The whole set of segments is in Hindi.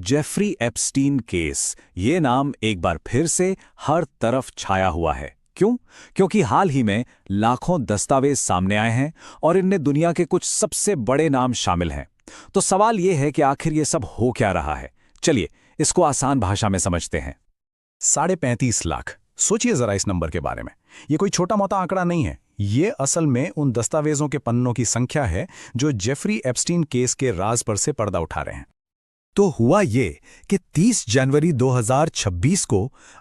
जेफरी एप्स्टीन केस, ये नाम एक बार फिर से हर तरफ छाया हुआ है। क्यों? क्योंकि हाल ही में लाखों दस्तावेज सामने आए हैं और इनमें दुनिया के कुछ सबसे बड़े नाम शामिल हैं। तो सवाल ये है कि आखिर ये सब हो क्या रहा है। चलिए इसको आसान भाषा में समझते हैं। 35.5 लाख, सोचिए जरा इस नंबर के बारे में। ये कोई छोटा मोटा आंकड़ा नहीं है, ये असल में उन दस्तावेजों के पन्नों की संख्या है जो जेफरी एप्स्टीन केस के राज पर से पर्दा उठा रहे हैं। तो हुआ ये कि 30 जनवरी 2026 को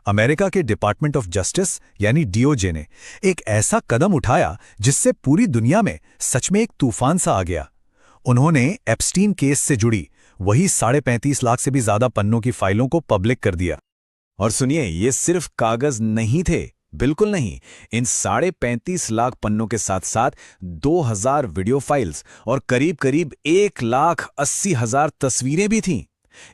अमेरिका के डिपार्टमेंट ऑफ जस्टिस यानी डीओजे ने एक ऐसा कदम उठाया जिससे पूरी दुनिया में सच में एक तूफान सा आ गया। उन्होंने एप्स्टीन केस से जुड़ी वही 35.5 लाख से भी ज्यादा पन्नों की फाइलों को पब्लिक कर दिया। और सुनिए, ये सिर्फ कागज नहीं थे, बिल्कुल नहीं। इन 35.5 लाख पन्नों के साथ साथ 2000 वीडियो फाइल्स और करीब करीब 1,80,000 तस्वीरें भी थीं।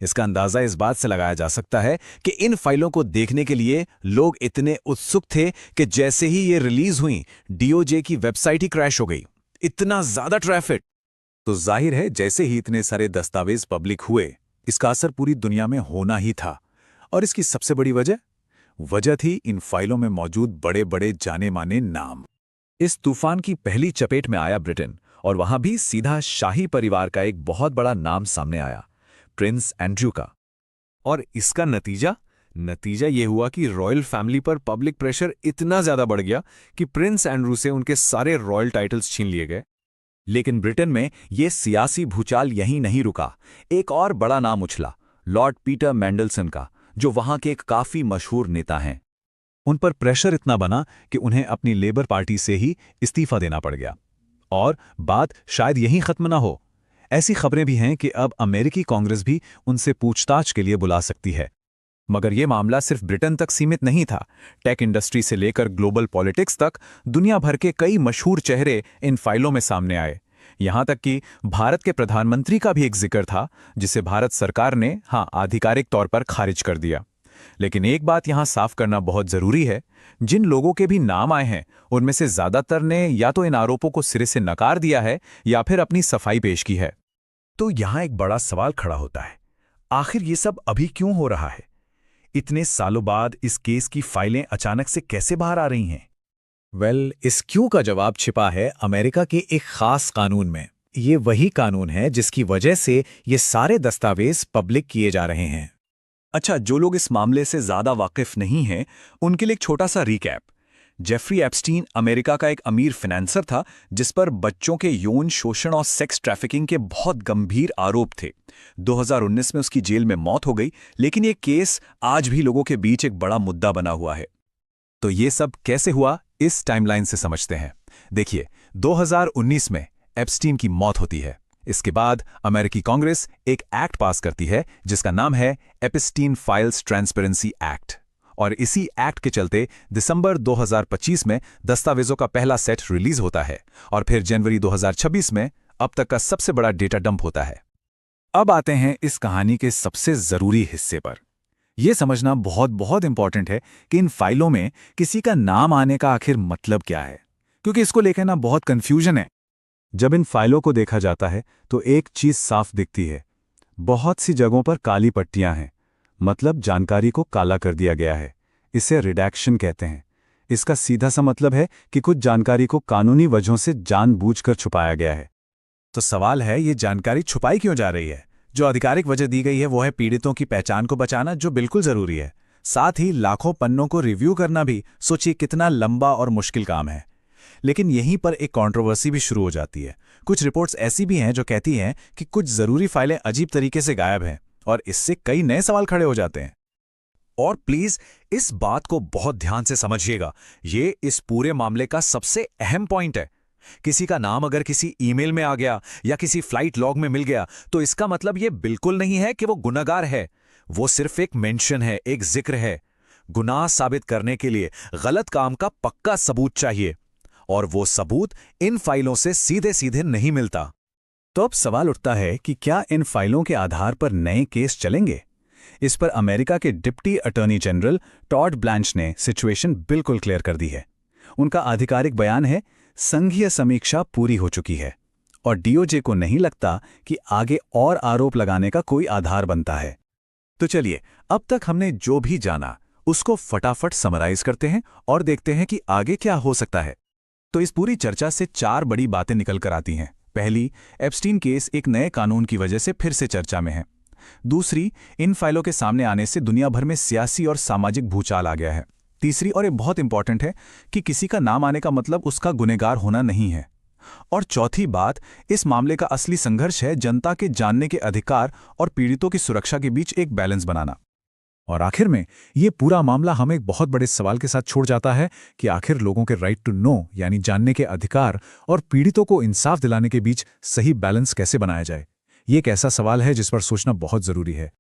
इसका अंदाजा इस बात से लगाया जा सकता है कि इन फाइलों को देखने के लिए लोग इतने उत्सुक थे कि जैसे ही ये रिलीज हुई, डीओजे की वेबसाइट ही क्रैश हो गई। इतना ज्यादा ट्रैफिक। तो जाहिर है जैसे ही इतने सारे दस्तावेज पब्लिक हुए, इसका असर पूरी दुनिया में होना ही था। और इसकी सबसे बड़ी वजह थी इन फाइलों में मौजूद बड़े बड़े जाने माने नाम। इस तूफान की पहली चपेट में आया ब्रिटेन, और वहां भी सीधा शाही परिवार का एक बहुत बड़ा नाम सामने आया, प्रिंस एंड्रयू का। और इसका नतीजा ये हुआ कि रॉयल फैमिली पर पब्लिक प्रेशर इतना ज्यादा बढ़ गया कि प्रिंस एंड्रयू से उनके सारे रॉयल टाइटल्स छीन लिए गए। लेकिन ब्रिटेन में ये सियासी भूचाल यहीं नहीं रुका। एक और बड़ा नाम उछला, लॉर्ड पीटर मैंडलसन का, जो वहां के एक काफी मशहूर नेता हैं। उन पर प्रेशर इतना बना कि उन्हें अपनी लेबर पार्टी से ही इस्तीफा देना पड़ गया। और बात शायद यहीं खत्म ना हो। ऐसी खबरें भी हैं कि अब अमेरिकी कांग्रेस भी उनसे पूछताछ के लिए बुला सकती है। मगर यह मामला सिर्फ ब्रिटेन तक सीमित नहीं था। टेक इंडस्ट्री से लेकर ग्लोबल पॉलिटिक्स तक दुनिया भर के कई मशहूर चेहरे इन फाइलों में सामने आए। यहां तक कि भारत के प्रधानमंत्री का भी एक जिक्र था, जिसे भारत सरकार ने आधिकारिक तौर पर खारिज कर दिया। लेकिन एक बात यहां साफ करना बहुत जरूरी है, जिन लोगों के भी नाम आए हैं उनमें से ज्यादातर ने या तो इन आरोपों को सिरे से नकार दिया है या फिर अपनी सफाई पेश की है। तो यहां एक बड़ा सवाल खड़ा होता है, आखिर ये सब अभी क्यों हो रहा है? इतने सालों बाद इस केस की फाइलें अचानक से कैसे बाहर आ रही हैं? इस क्यों का जवाब छिपा है अमेरिका के एक खास कानून में। ये वही कानून है जिसकी वजह से ये सारे दस्तावेज पब्लिक किए जा रहे हैं। अच्छा, जो लोग इस मामले से ज्यादा वाकिफ नहीं हैं, उनके लिए एक छोटा सा रिकैप। जेफरी एप्स्टीन अमेरिका का एक अमीर फाइनेंसर था जिस पर बच्चों के यौन शोषण और सेक्स ट्रैफिकिंग के बहुत गंभीर आरोप थे। 2019 में उसकी जेल में मौत हो गई, लेकिन ये केस आज भी लोगों के बीच एक बड़ा मुद्दा बना हुआ है। तो ये सब कैसे हुआ, इस टाइमलाइन से समझते हैं। देखिए, 2019 में एप्स्टीन की मौत होती है। इसके बाद अमेरिकी कांग्रेस एक एक्ट पास करती है जिसका नाम है एप्स्टीन फाइल्स ट्रांसपेरेंसी एक्ट। और इसी एक्ट के चलते दिसंबर 2025 में दस्तावेजों का पहला सेट रिलीज होता है और फिर जनवरी 2026 में अब तक का सबसे बड़ा डेटा डंप होता है। अब आते हैं इस कहानी के सबसे जरूरी हिस्से पर। यह समझना बहुत बहुत इंपॉर्टेंट है कि इन फाइलों में किसी का नाम आने का आखिर मतलब क्या है, क्योंकि इसको लेकर ना बहुत कंफ्यूजन है। जब इन फाइलों को देखा जाता है तो एक चीज साफ दिखती है, बहुत सी जगहों पर काली पट्टियां हैं, मतलब जानकारी को काला कर दिया गया है। इसे रिडैक्शन कहते हैं। इसका सीधा सा मतलब है कि कुछ जानकारी को कानूनी वजहों से जानबूझकर छुपाया गया है। तो सवाल है, ये जानकारी छुपाई क्यों जा रही है? जो आधिकारिक वजह दी गई है वो है पीड़ितों की पहचान को बचाना, जो बिल्कुल जरूरी है। साथ ही लाखों पन्नों को रिव्यू करना भी सोचिए कितना लंबा और मुश्किल काम है। लेकिन यहीं पर एक कंट्रोवर्सी भी शुरू हो जाती है। कुछ रिपोर्ट्स ऐसी भी हैं जो कहती हैं कि कुछ जरूरी फाइलें अजीब तरीके से गायब हैं, और इससे कई नए सवाल खड़े हो जाते हैं। और प्लीज इस बात को बहुत ध्यान से समझिएगा, ये इस पूरे मामले का सबसे अहम पॉइंट है। किसी का नाम अगर किसी ईमेल में आ गया या किसी फ्लाइट लॉग में मिल गया तो इसका मतलब ये बिल्कुल नहीं है कि वो गुनहगार है। वो सिर्फ एक मेंशन है, एक जिक्र है। गुनाह साबित करने के लिए गलत काम का पक्का सबूत चाहिए, और वो सबूत इन फाइलों से सीधे सीधे नहीं मिलता। तो अब सवाल उठता है कि क्या इन फाइलों के आधार पर नए केस चलेंगे? इस पर अमेरिका के deputy attorney general Todd Blanche ने सिचुएशन बिल्कुल क्लियर कर दी है। उनका आधिकारिक बयान है, संघीय समीक्षा पूरी हो चुकी है और डीओजे को नहीं लगता कि आगे और आरोप लगाने का कोई आधार बनता है। तो चलिए, अब तक हमने जो भी जाना उसको फटाफट समराइज करते हैं और देखते हैं कि आगे क्या हो सकता है। तो इस पूरी चर्चा से 4 बड़ी बातें निकल कर आती हैं। पहली, एप्स्टीन केस एक नए कानून की वजह से फिर से चर्चा में है। दूसरी, इन फाइलों के सामने आने से दुनिया भर में सियासी और सामाजिक भूचाल आ गया है। तीसरी, और ये बहुत इंपॉर्टेंट है, कि किसी का नाम आने का मतलब उसका गुनहगार होना नहीं है। और चौथी बात, इस मामले का असली संघर्ष है जनता के जानने के अधिकार और पीड़ितों की सुरक्षा के बीच एक बैलेंस बनाना। और आखिर में ये पूरा मामला हमें एक बहुत बड़े सवाल के साथ छोड़ जाता है कि आखिर लोगों के राइट टू नो यानी जानने के अधिकार और पीड़ितों को इंसाफ दिलाने के बीच सही बैलेंस कैसे बनाया जाए। ये एक ऐसा सवाल है जिस पर सोचना बहुत जरूरी है।